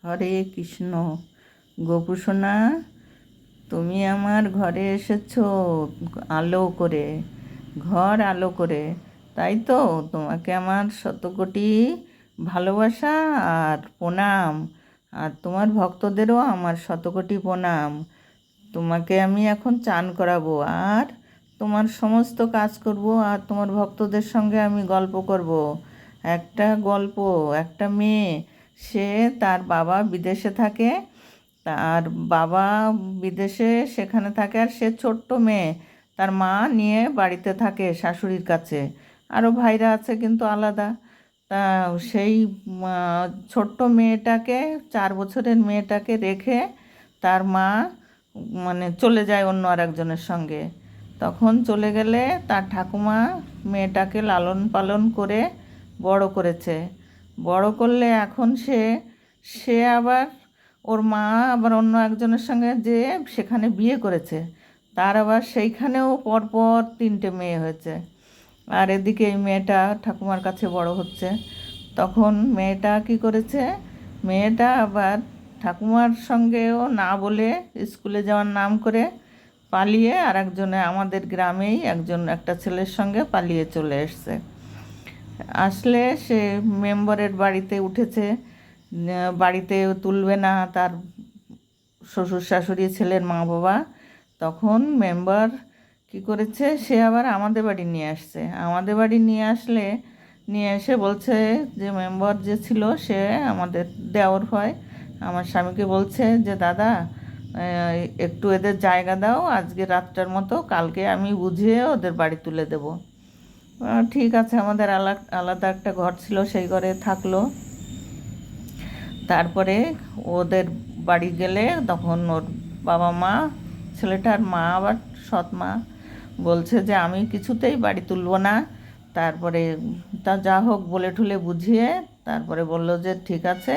হরে কৃষ্ণ। গোপুসোনা, তুমি আমার ঘরে এসেছো আলো করে, ঘর আলো করে, তাই তো? তোমাকে আমার শতকোটি ভালোবাসা আর প্রণাম, আর তোমার ভক্তদেরও আমার শতকোটি প্রণাম। তোমাকে আমি এখন চান করাবো, আর তোমার সমস্ত কাজ করব, আর তোমার ভক্তদের সঙ্গে আমি গল্প করব। একটা গল্প, একটা মেয়ে, সে তার বাবা বিদেশে থাকে, তার বাবা বিদেশে সেখানে থাকে, আর সে ছোট্ট মেয়ে, তার মা নিয়ে বাড়িতে থাকে শাশুড়ির কাছে। আরও ভাইরা আছে কিন্তু আলাদা। তা সেই ছোট্ট মেয়েটাকে, 4 বছরের মেয়েটাকে রেখে তার মা চলে যায় অন্য আর একজনের সঙ্গে। তখন চলে গেলে তার ঠাকুমা মেয়েটাকে লালন পালন করে বড় করেছে। বড় করলে এখন সে সে আবার, ওর মা আবার অন্য একজনের সঙ্গে যে সেখানে বিয়ে করেছে, তার আবার সেইখানেও পরপর 3টে মেয়ে হয়েছে। আর এদিকে এই মেয়েটা ঠাকুমার কাছে বড় হচ্ছে। তখন মেয়েটা কি করেছে, মেয়েটা আবার ঠাকুমার সঙ্গেও না বলে স্কুলে যাওয়ার নাম করে পালিয়ে আর একজনে, আমাদের গ্রামেই একটা ছেলের সঙ্গে পালিয়ে চলে এসছে। আসলে সে মেম্বারের বাড়িতে উঠেছে, বাড়িতে তুলবে না তার শ্বশুর শাশুড়ি, ছেলের মা বাবা। তখন মেম্বার কি করেছে, সে আবার আমাদের বাড়ি নিয়ে আসছে। আমাদের বাড়ি নিয়ে আসলে, নিয়ে এসে বলছে যে মেম্বার যে ছিল সে আমাদের দেওর হয়, আমার স্বামীকে বলছে যে দাদা, একটু এদের জায়গা দাও, আজকে রাতটার মতো, কালকে আমি বুঝিয়ে ওদের বাড়ি তুলে দেব। ঠিক আছে, আমাদের আলাদা একটা ঘর ছিল, সেই ঘরে থাকলো। তারপরে ওদের বাড়ি গেলে তখন ওর বাবা মা, ছেলেটার মা আবার সৎ মা, বলছে যে আমি কিছুতেই বাড়ি তুলব না। তারপরে তা যা হোক বলে ঠুলে বুঝিয়ে তারপরে বলল যে ঠিক আছে,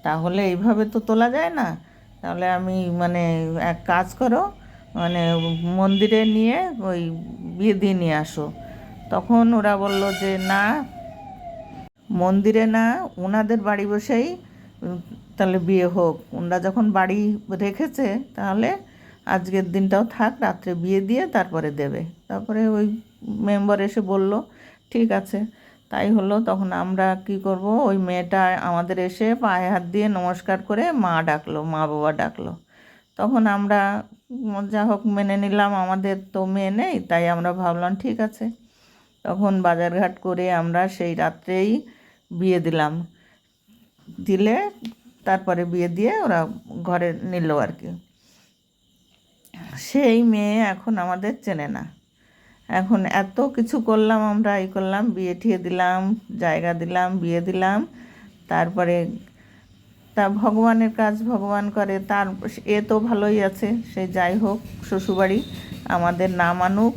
তাহলে এইভাবে তো তোলা যায় না, তাহলে আমি এক কাজ করো, মন্দিরে নিয়ে ওই বিয়ে দিয়ে নিয়ে আসো। তখন ওরা বলল যে না, মন্দিরে না, ওনাদের বাড়ি বসেই তাহলে বিয়ে হোক। ওনারা যখন বাড়ি রেখেছে তাহলে আজকের দিনটাও থাক, রাত্রে বিয়ে দিয়ে তারপরে দেবে। তারপরে ওই মেম্বার এসে বলল ঠিক আছে, তাই হলো। তখন আমরা কি করব, ওই মেয়েটা আমাদের এসে পায়ে হাত দিয়ে নমস্কার করে মা ডাকলো, মা বাবা ডাকলো। তখন আমরা যা হোক মেনে নিলাম, আমাদের তো মেয়ে নেই, তাই আমরা ভাবলাম ঠিক আছে। তখন বাজারঘাট করে আমরা সেই রাত্রেই বিয়ে দিলাম, দিলে তারপরে বিয়ে দিয়ে ওরা ঘরে নিল আর কি। সেই মেয়ে এখন আমাদের চেনে না। এখন এত কিছু করলাম আমরা, এই করলাম, বিয়ে ঠিয়ে দিলাম, জায়গা দিলাম, বিয়ে দিলাম। তারপরে তা ভগবানের কাজ ভগবান করে, তার এ তো ভালোই আছে, সে যাই হোক, শ্বশুরবাড়ি আমাদের না মানুক,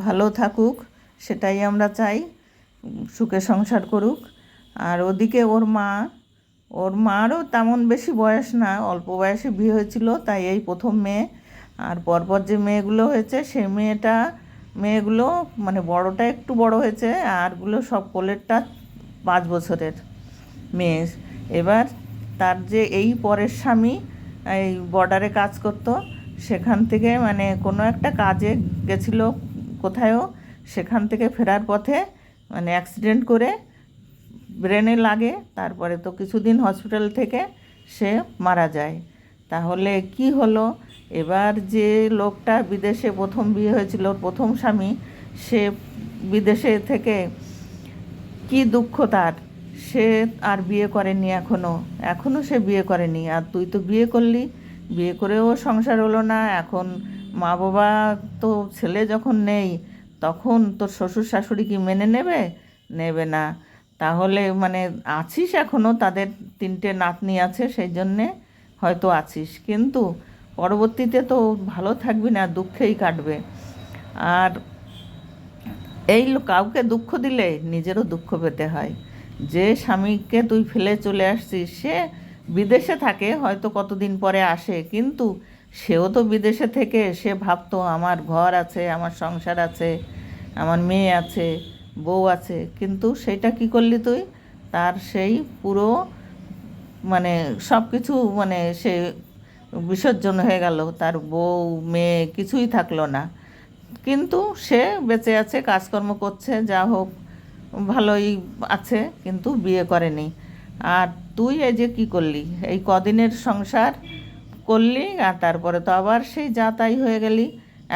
ভালো থাকুক, সেটাই আমরা চাই, সুখে সংসার করুক। আর ওদিকে ওর মারও তেমন বেশি বয়স না, অল্প বয়সে বিয়ে হয়েছিল, তাই এই প্রথম মেয়ে। আর পরপর যে মেয়েগুলো হয়েছে, সে মেয়েগুলো বড়টা একটু বড় হয়েছে, আরগুলো সব কোলেরটা 5 বছরের মেয়ে। এবার তার যে এই পরের স্বামী এই বর্ডারে কাজ করত, সেখান থেকে কোনো একটা কাজে গেছিলো কোথায়ও, সেখান থেকে ফেরার পথে অ্যাক্সিডেন্ট করে ব্রেনে লাগে, তারপরে তো কিছুদিন হসপিটাল থেকে সে মারা যায়। তাহলে কি হলো, এবার যে লোকটা বিদেশে প্রথম বিয়ে হয়েছিল, প্রথম স্বামী, সে বিদেশে থেকে কি দুঃখ তার, সে আর বিয়ে করেনি, এখনও সে বিয়ে করেনি। আর তুই তো বিয়ে করলি, বিয়ে করেও সংসার হলো না। এখন মা বাবা তো, ছেলে যখন নেই তখন তোর শ্বশুর শাশুড়ি কি মেনে নেবে? নেবে না। তাহলে আছিস এখনও, তাদের 3টে নাতনি আছে, সেই জন্যে হয়তো আছিস, কিন্তু পরবর্তীতে তো ভালো থাকবি না, দুঃখেই কাটবে। আর কাউকে দুঃখ দিলে নিজেরও দুঃখ পেতে হয়। যে স্বামীকে তুই ফেলে চলে আসছিস, সে বিদেশে থাকে, হয়তো কতদিন পরে আসে, কিন্তু সেও তো বিদেশে থেকে সে ভাবতো আমার ঘর আছে, আমার সংসার আছে, আমার মেয়ে আছে, বউ আছে, কিন্তু সেটা কি করলি তুই? তার সেই পুরো মানে সব কিছু মানে সে বিসর্জন হয়ে গেল, তার বউ মেয়ে কিছুই থাকলো না, কিন্তু সে বেঁচে আছে, কাজকর্ম করছে, যা হোক ভালোই আছে, কিন্তু বিয়ে করেনি। আর তুই এই যে কী করলি, এই কদিনের সংসার করলি, আর তারপরে তো আবার সেই যা তাই হয়ে গেলি।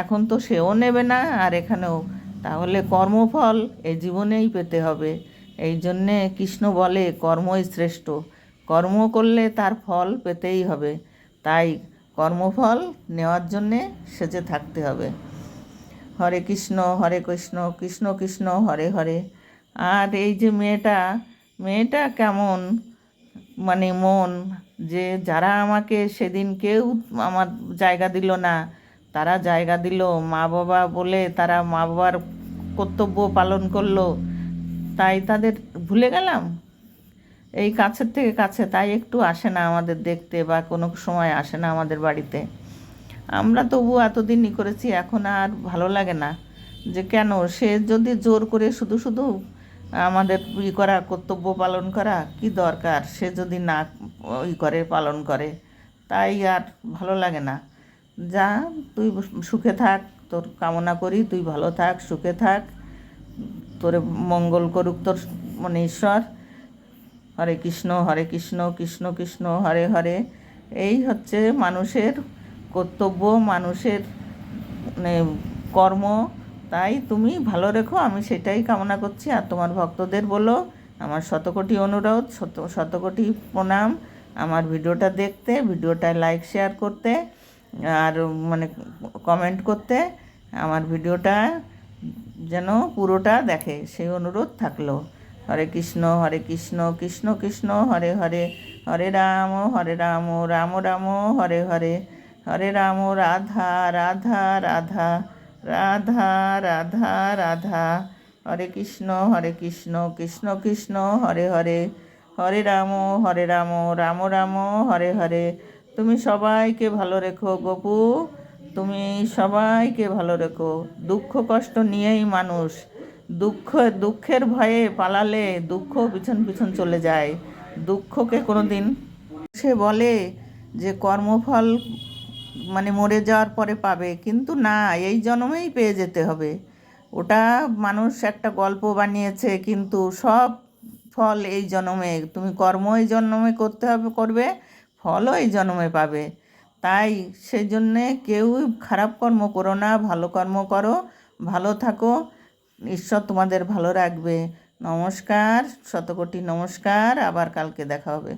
এখন তো সেও নেবে না, আর এখানেও। তাহলে কর্মফল এই জীবনেই পেতে হবে। এই জন্যে কৃষ্ণ বলে কর্মই শ্রেষ্ঠ, কর্ম করলে তার ফল পেতেই হবে। তাই কর্মফল নেওয়ার জন্যে সেজে থাকতে হবে। হরে কৃষ্ণ হরে কৃষ্ণ কৃষ্ণ কৃষ্ণ হরে হরে। আর এই যে মেয়েটা কেমন মানে মন, যে যারা আমাকে সেদিন কেউ আমার জায়গা দিল না, তারা জায়গা দিল, মা বাবা বলে তারা মা বাবার কর্তব্য পালন করলো, তাই তাদের ভুলে গেলাম। এই কাছের থেকে কাছে, তাই একটু আসে না আমাদের দেখতে, বা কোনো সময় আসে না আমাদের বাড়িতে। আমরা তবু এতদিনই করেছি, এখন আর ভালো লাগে না। যে কেন সে যদি জোর করে শুধু শুধু আমাদের করা, কর্তব্য পালন করা কি দরকার, সে যদি না করে পালন করে, তাই আর ভালো লাগে না। যা, তুই সুখে থাক, তোর কামনা করি তুই ভালো থাক, সুখে থাক, তোরে মঙ্গল করুক তোর মানে ঈশ্বর। হরে কৃষ্ণ কৃষ্ণ কৃষ্ণ হরে হরে। এই হচ্ছে মানুষের কর্তব্য, মানুষের মানে কর্ম। তাই তুমি ভালো রেখো, আমি সেটাই কামনা করছি। আর তোমার ভক্তদের বলো আমার শতকোটি অনুরোধ, শতকোটি প্রণাম, আমার ভিডিওটা দেখতে, ভিডিওটায় লাইক শেয়ার করতে, আর মানে কমেন্ট করতে, আমার ভিডিওটা যেন পুরোটা দেখে সেই অনুরোধ থাকলো। হরে কৃষ্ণ কৃষ্ণ কৃষ্ণ হরে হরে, হরে রাম রাম রাম হরে হরে, হরে রাম রাধা রাধা রাধা রাধা রাধা রাধা। হরে কৃষ্ণ কৃষ্ণ কৃষ্ণ হরে হরে, হরে রাম রাম রাম হরে হরে। তুমি সবাইকে ভালো রেখো গপু, তুমি সবাইকে ভালো রেখো। দুঃখ কষ্ট নিয়েই মানুষ, দুঃখের ভয়ে পালালে দুঃখ পিছন পিছন চলে যায়, দুঃখকে কোনো দিন। সে বলে যে কর্মফল মানে মরে যাওয়ার পরে পাবে, কিন্তু না, এই জন্মেই পেয়ে যেতে হবে। ওটা মানুষ একটা গল্প বানিয়েছে, কিন্তু সব ফল এই জন্মে, তুমি কর্ম এই জন্মে করবে, ফলও এই জন্মে পাবে। তাই সেই জন্যে কেউ খারাপ কর্ম করো না, ভালো কর্ম করো, ভালো থাকো, ঈশ্বর তোমাদের ভালো রাখবে। নমস্কার, শতকোটি নমস্কার, আবার কালকে দেখা হবে।